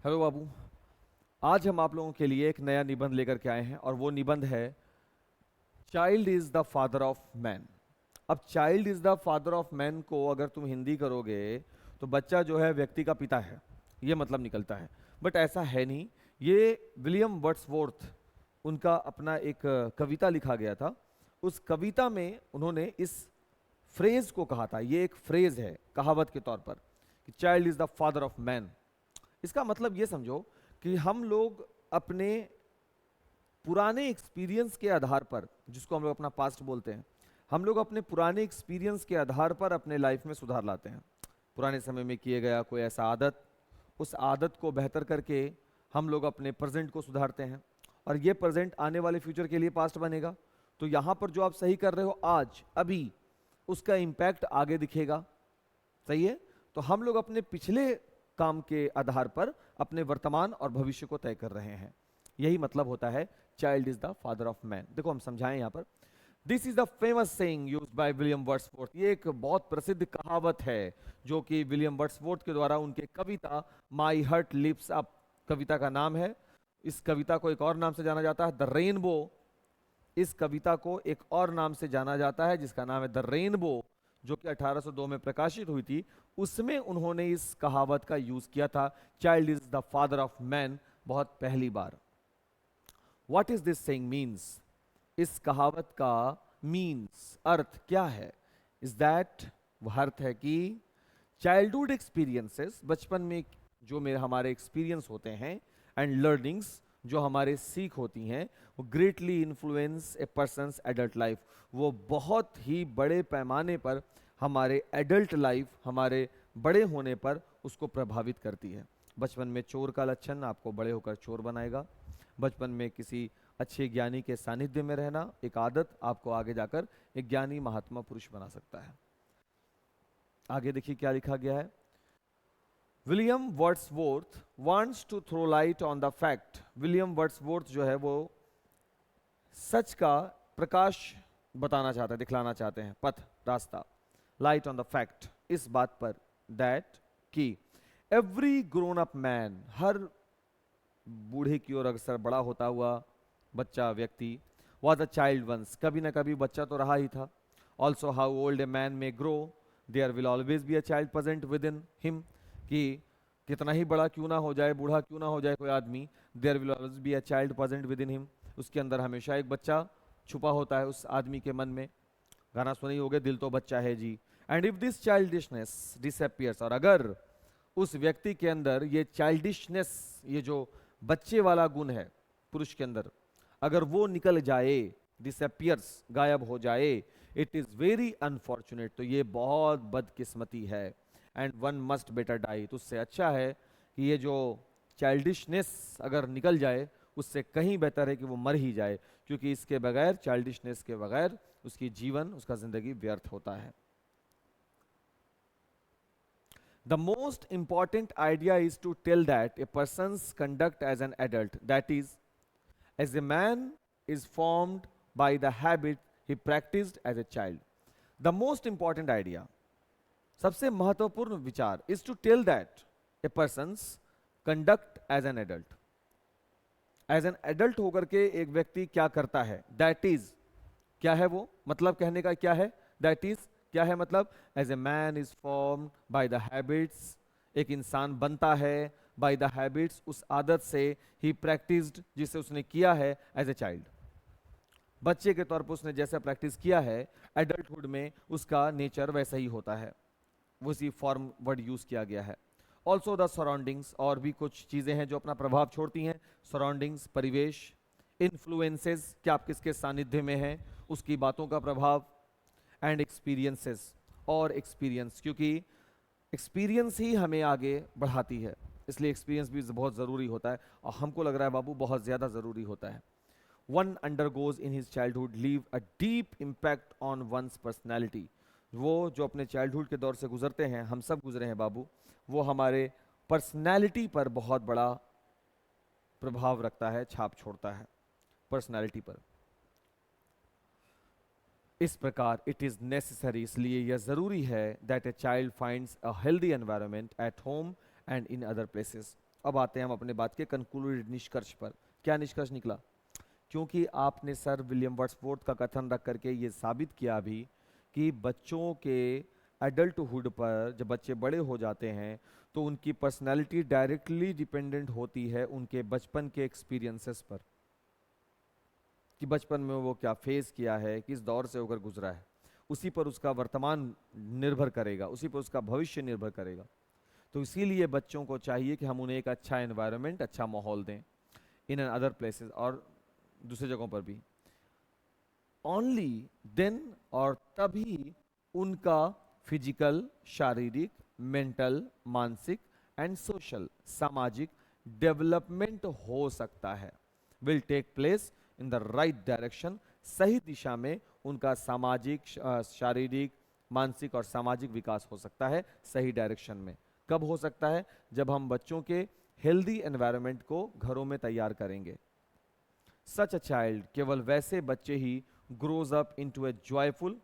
Hello बाबू। आज हम आप लोगों के लिए एक नया निबंध लेकर के आए हैं और वो निबंध है child is the father of man. अब child is the father of man को अगर तुम हिंदी करोगे तो बच्चा जो है व्यक्ति का पिता है, ये मतलब निकलता है। बट ऐसा है नहीं। ये विलियम वर्ड्सवोर्थ, उनका अपना एक कविता लिखा गया था। उस कविता में उन्होंने इस फ्रेज को कहा था। ये एक फ्रेज है कहावत के तौर पर कि child is the father of man. इसका मतलब ये समझो कि हम लोग अपने पुराने एक्सपीरियंस के आधार पर, जिसको हम लोग अपना पास्ट बोलते हैं, हम लोग अपने पुराने एक्सपीरियंस के आधार पर अपने लाइफ में सुधार लाते हैं। पुराने समय में किए गया कोई ऐसा आदत, उस आदत को बेहतर करके हम लोग अपने प्रेजेंट को सुधारते हैं और ये प्रेजेंट आने वाले फ्यूचर के लिए पास्ट बनेगा। तो यहाँ पर जो आप सही कर रहे हो आज अभी, उसका इम्पैक्ट आगे दिखेगा। सही है। तो हम लोग अपने पिछले काम के आधार पर अपने वर्तमान और भविष्य को तय कर रहे हैं। यही मतलब होता है child is the father of man. देखो हम समझाएं यहाँ पर। This is the famous saying used by William Wordsworth. ये एक बहुत प्रसिद्ध कहावत है जो कि विलियम वर्ड्सवर्थ के द्वारा उनके कविता माई हर्ट लिप्स अप कविता का नाम है। इस कविता को एक और नाम से जाना जाता है द रेनबो। इस कविता को एक और नाम से जाना जाता है जिसका नाम है द रेनबो, जो कि 1802 में प्रकाशित हुई थी। उसमें उन्होंने इस कहावत का यूज किया था, child is the father of man, बहुत पहली बार। What is this saying means? इस कहावत का मीन्स, अर्थ क्या है? इज दैट, वह अर्थ है कि चाइल्डहुड एक्सपीरियंसेस, बचपन में जो मेरे हमारे एक्सपीरियंस होते हैं, एंड लर्निंग्स, जो हमारे सीख होती हैं, वो ग्रेटली इन्फ्लुएंस ए पर्सन्स एडल्ट लाइफ। वो बहुत ही बड़े पैमाने पर हमारे एडल्ट लाइफ, हमारे बड़े होने पर उसको प्रभावित करती है। बचपन में चोर का लक्षण आपको बड़े होकर चोर बनाएगा। बचपन में किसी अच्छे ज्ञानी के सानिध्य में रहना, एक आदत, आपको आगे जाकर एक ज्ञानी महात्मा पुरुष बना सकता है। आगे देखिए क्या लिखा गया है। William Wordsworth wants to throw light on the fact. William Wordsworth जो है वो सच का प्रकाश बताना चाहते हैं, दिखलाना चाहते हैं, पथ, रास्ता, लाइट ऑन द फैक्ट, इस बात पर, दैट, कि एवरी ग्रोन अप मैन, हर बूढ़े की ओर अक्सर बड़ा होता हुआ बच्चा, व्यक्ति, वॉज अ चाइल्ड वंस, कभी ना कभी बच्चा तो रहा ही था। Also how old a man may grow, there will always be a child present within him. कि कितना ही बड़ा क्यों ना हो जाए, बूढ़ा क्यों ना हो जाए कोई आदमी, there will always be a child present within him, उसके अंदर हमेशा एक बच्चा छुपा होता है उस आदमी के मन में। गाना सुनी होगे, दिल तो बच्चा है जी। And if this childishness disappears, और अगर उस व्यक्ति के अंदर ये चाइल्डिशनेस, ये जो बच्चे वाला गुण है पुरुष के अंदर, अगर वो निकल जाए, डिसअपियर्स, गायब हो जाए, इट इज वेरी अनफॉर्चुनेट, तो ये बहुत बदकिस्मती है। And one must better die, तो उससे अच्छा है कि ये जो चाइल्डिशनेस अगर निकल जाए, उससे कहीं बेहतर है कि वो मर ही जाए, क्योंकि इसके बगैर, चाइल्डिशनेस के बगैर उसकी जीवन, उसका जिंदगी व्यर्थ होता है। The most important idea is to tell that a person's conduct as an adult, that is, as a man, is formed by the habit he practiced as a child. The most important idea, सबसे महत्वपूर्ण विचार, is to tell that a person's conduct as an adult, as an adult होकर के एक व्यक्ति क्या करता है, दैट इज, क्या है वो, मतलब कहने का क्या है, दैट इज क्या है मतलब, as a man is form by the habits, एक इंसान बनता है बाय द हैबिट्स, उस आदत से, ही प्रैक्टिस्ड, जिसे उसने किया है, एज ए चाइल्ड, बच्चे के तौर पर उसने जैसा प्रैक्टिस किया है, एडल्टहुड में उसका नेचर वैसा ही होता है। उसी फॉर्म वर्ड यूज किया गया है। ऑल्सो द सराउंडिंग्स, और भी कुछ चीजें हैं जो अपना प्रभाव छोड़ती हैं। सराउंडिंग्स, परिवेश, इन्फ्लुएंसेस, कि आप किसके सानिध्य में हैं, उसकी बातों का प्रभाव, एंड एक्सपीरियंसेस, और एक्सपीरियंस, क्योंकि एक्सपीरियंस ही हमें आगे बढ़ाती है, इसलिए एक्सपीरियंस भी बहुत ज़रूरी होता है, और हमको लग रहा है बाबू बहुत ज़्यादा ज़रूरी होता है। One undergoes in his childhood leave a deep impact on one's personality. वो जो अपने चाइल्डहुड के दौर से गुजरते हैं, हम सब गुजरे हैं बाबू, वो हमारे पर्सनैलिटी पर बहुत बड़ा प्रभाव रखता है, छाप छोड़ता है पर्सनैलिटी पर। इस प्रकार इट इज नेसेसरी, इसलिए यह जरूरी है, that a child finds a healthy environment at home and in other places. अब आते हैं हम अपने बात के कंक्लूडेड निष्कर्ष पर। क्या निष्कर्ष निकला? क्योंकि आपने सर विलियम वर्ड्सवर्थ का कथन रख करके ये साबित किया अभी कि बच्चों के एडल्टहुड पर, जब बच्चे बड़े हो जाते हैं तो उनकी पर्सनैलिटी डायरेक्टली डिपेंडेंट होती है उनके बचपन के एक्सपीरियंसेस पर, कि बचपन में वो क्या फेस किया है, किस दौर से होकर गुजरा है, उसी पर उसका वर्तमान निर्भर करेगा, उसी पर उसका भविष्य निर्भर करेगा। तो इसीलिए बच्चों को चाहिए कि हम उन्हें एक अच्छा एनवायरनमेंट, अच्छा माहौल दें इन एन अदर प्लेसेस और दूसरी जगहों पर भी। ओनली देन, और तभी उनका फिजिकल, शारीरिक, मेंटल, मानसिक एंड सोशल, सामाजिक डेवलपमेंट हो सकता है, will take place in the right direction. सही दिशा में उनका सामाजिक, शारीरिक, मानसिक और सामाजिक विकास हो सकता है सही डायरेक्शन में। कब हो सकता है? जब हम बच्चों के हेल्दी एनवायरनमेंट को घरों में तैयार करेंगे। सच अ चाइल्ड, केवल वैसे बच्चे ही grows up into A joyful,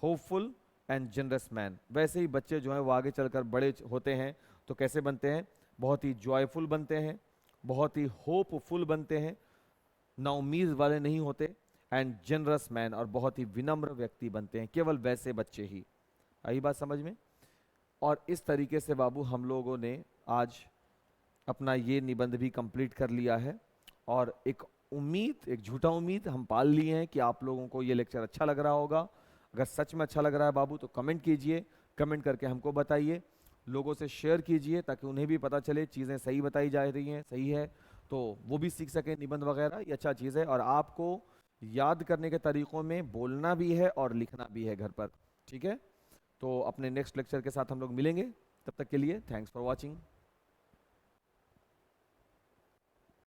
hopeful and generous man. वैसे ही बच्चे जो हैं वो आगे चलकर बड़े होते हैं तो कैसे बनते हैं? बहुत ही जॉयफुल बनते हैं, बहुत ही होपफुल बनते हैं, नाउम्मीद वाले नहीं होते, एंड जनरस मैन, और बहुत ही विनम्र व्यक्ति बनते हैं। केवल वैसे बच्चे ही। आई बात समझ में? और इस तरीके से बाबू हम लोगों ने आज अपना ये निबंध भी कंप्लीट कर लिया है, और एक उम्मीद, एक झूठा उम्मीद हम पाल लिए हैं कि आप लोगों को ये लेक्चर अच्छा लग रहा होगा। अगर सच में अच्छा लग रहा है बाबू तो कमेंट कीजिए, कमेंट करके हमको बताइए, लोगों से शेयर कीजिए ताकि उन्हें भी पता चले चीज़ें सही बताई जा रही हैं, सही है, तो वो भी सीख सकें निबंध वगैरह। ये अच्छा चीज़ है। और आपको याद करने के तरीक़ों में बोलना भी है और लिखना भी है घर पर, ठीक है? तो अपने नेक्स्ट लेक्चर के साथ हम लोग मिलेंगे, तब तक के लिए थैंक्स फॉर वॉचिंग।